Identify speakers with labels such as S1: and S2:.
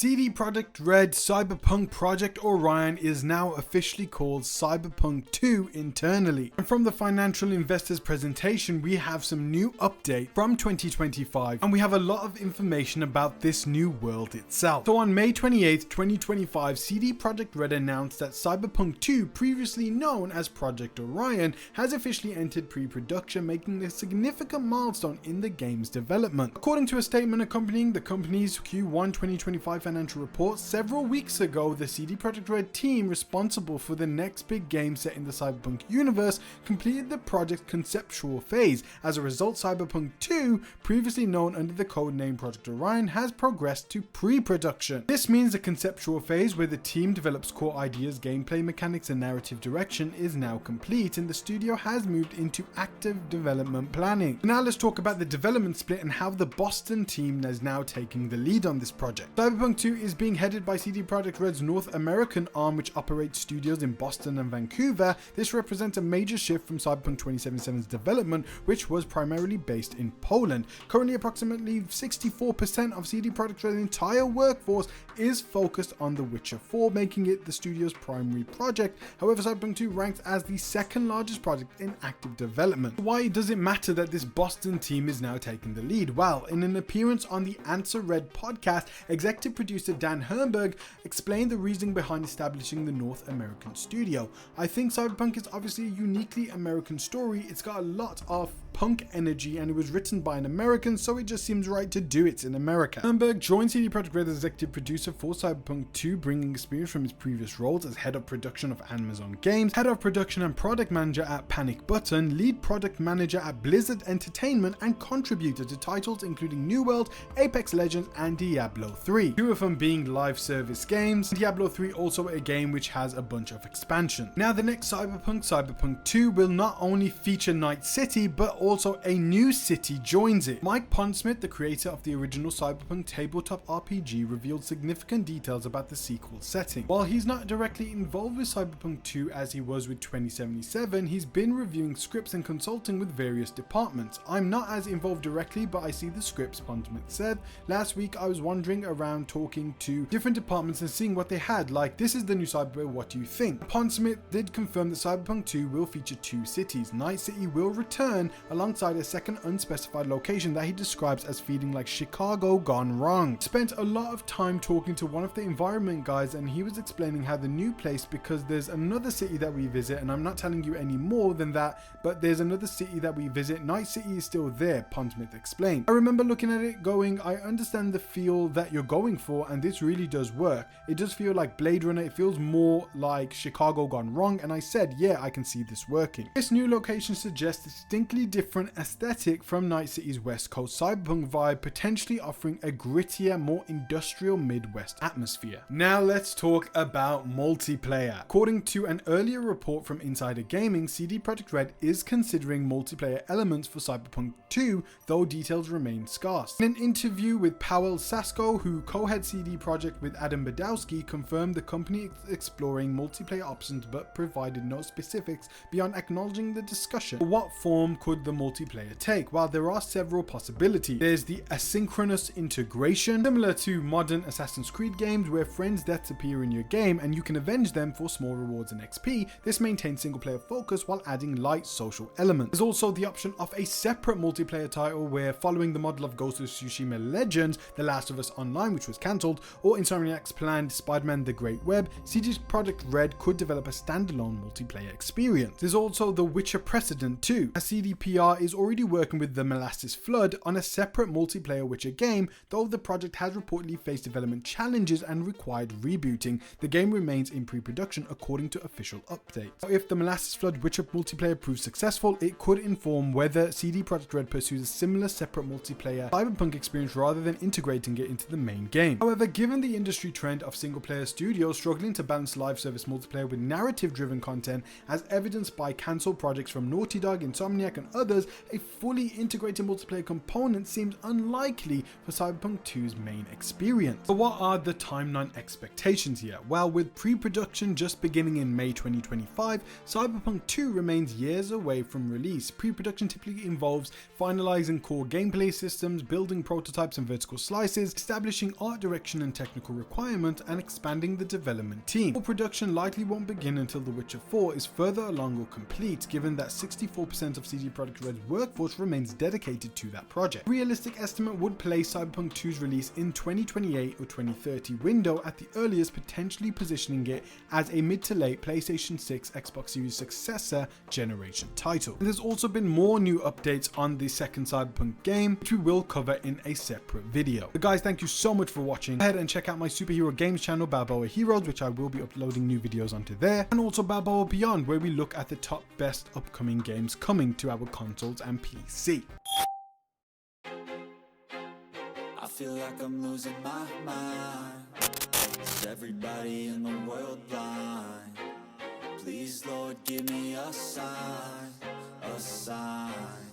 S1: CD Projekt Red Cyberpunk Project Orion is now officially called Cyberpunk 2 internally. And from the financial investors presentation, we have some new update from 2025, and we have a lot of information about this new world itself. So on May 28th, 2025, CD Projekt Red announced that Cyberpunk 2, previously known as Project Orion, has officially entered pre-production, making a significant milestone in the game's development. According to a statement accompanying the company's Q1 2025 financial report, several weeks ago, the CD Projekt Red team responsible for the next big game set in the Cyberpunk universe completed the project's conceptual phase. As a result, Cyberpunk 2, previously known under the codename Project Orion, has progressed to pre-production. This means the conceptual phase, where the team develops core ideas, gameplay mechanics, and narrative direction, is now complete, and the studio has moved into active development planning. Now let's talk about the development split and how the Boston team is now taking the lead on this project. Cyberpunk 2 is being headed by CD Projekt Red's North American arm, which operates studios in Boston and Vancouver. This represents a major shift from Cyberpunk 2077's development, which was primarily based in Poland. Currently, approximately 64% of CD Projekt Red's entire workforce is focused on The Witcher 4, making it the studio's primary project. However, Cyberpunk 2 ranks as the second largest project in active development. Why does it matter that this Boston team is now taking the lead? Well, in an appearance on the Answer Red podcast, executive producer Dan Herberg explained the reasoning behind establishing the North American studio. "I think Cyberpunk is obviously a uniquely American story. It's got a lot of punk energy, and it was written by an American, so it just seems right to do it in America." Herberg joined CD Projekt Red as executive producer for Cyberpunk 2, bringing experience from his previous roles as head of production of Amazon Games, head of production and product manager at Panic Button, lead product manager at Blizzard Entertainment, and contributor to titles including New World, Apex Legends, and Diablo 3. Two of them being live service games. Diablo 3 also a game which has a bunch of expansion. Now the next Cyberpunk 2 will not only feature Night City, but also a new city joins it. Mike Pondsmith, the creator of the original Cyberpunk tabletop RPG, revealed significant details about the sequel setting. While he's not directly involved with Cyberpunk 2 as he was with 2077, he's been reviewing scripts and consulting with various departments. "I'm not as involved directly, but I see the scripts," Pondsmith said. "Last week I was wandering around talking to different departments and seeing what they had, like, this is the new Cyberpunk, what do you think?" Pondsmith did confirm that Cyberpunk 2 will feature two cities. Night City will return alongside a second unspecified location that he describes as feeling like Chicago gone wrong. Spent a lot of time talking to one of the environment guys, and he was explaining how the new place, because there's another city that we visit, and I'm not telling you any more than that, but there's another city that we visit. Night City is still there, Pondsmith explained. "I remember looking at it going, I understand the feel that you're going for, and this really does work. It does feel like Blade Runner. It feels more like Chicago gone wrong, and I said, yeah, I can see this working." This new location suggests a distinctly different aesthetic from Night City's West Coast cyberpunk vibe, potentially offering a grittier, more industrial Midwest atmosphere. Now let's talk about multiplayer. According to an earlier report from Insider Gaming, CD Projekt Red is considering multiplayer elements for Cyberpunk 2, though details remain scarce. In an interview with Powell Sasko, who co-heads CD Projekt with Adam Badowski, confirmed the company is exploring multiplayer options but provided no specifics beyond acknowledging the discussion. What form could the multiplayer take? Well, there are several possibilities. There's the asynchronous integration, similar to modern Assassin's Creed games where friends' deaths appear in your game and you can avenge them for small rewards and XP. This maintains single player focus while adding light social elements. There's also the option of a separate multiplayer title where, following the model of Ghost of Tsushima Legends, The Last of Us Online, which was cancelled, or Insomniac's planned Spider-Man The Great Web, CD Projekt Red could develop a standalone multiplayer experience. There's also The Witcher precedent too, as CDPR is already working with The Molasses Flood on a separate multiplayer Witcher game, though the project has reportedly faced development challenges and required rebooting. The game remains in pre-production according to official updates. If the Molasses Flood Witcher multiplayer proves successful, it could inform whether CD Projekt Red pursues a similar separate multiplayer Cyberpunk experience rather than integrating it into the main game. However, given the industry trend of single-player studios struggling to balance live service multiplayer with narrative-driven content, as evidenced by cancelled projects from Naughty Dog, Insomniac, and others, a fully integrated multiplayer component seems unlikely for Cyberpunk 2's main experience. But what are the timeline expectations here? Well, with pre-production just beginning in May 2025, Cyberpunk 2 remains years away from release. Pre-production typically involves finalizing core gameplay systems, building prototypes and vertical slices, establishing art direction direction and technical requirements, and expanding the development team. Full production likely won't begin until The Witcher 4 is further along or complete, given that 64% of CD Projekt Red's workforce remains dedicated to that project. A realistic estimate would place Cyberpunk 2's release in 2028 or 2030 window at the earliest, potentially positioning it as a mid to late PlayStation 6 Xbox Series successor generation title. And there's also been more new updates on the second Cyberpunk game, which we will cover in a separate video. But guys, thank you so much for watching. Go ahead and check out my superhero games channel, Balboa Heroes, which I will be uploading new videos onto there, and also Balboa Beyond, where we look at the top best upcoming games coming to our consoles and PC.
S2: I feel like I'm losing my mind. Is everybody in the world blind? Please, Lord, give me a sign, a sign.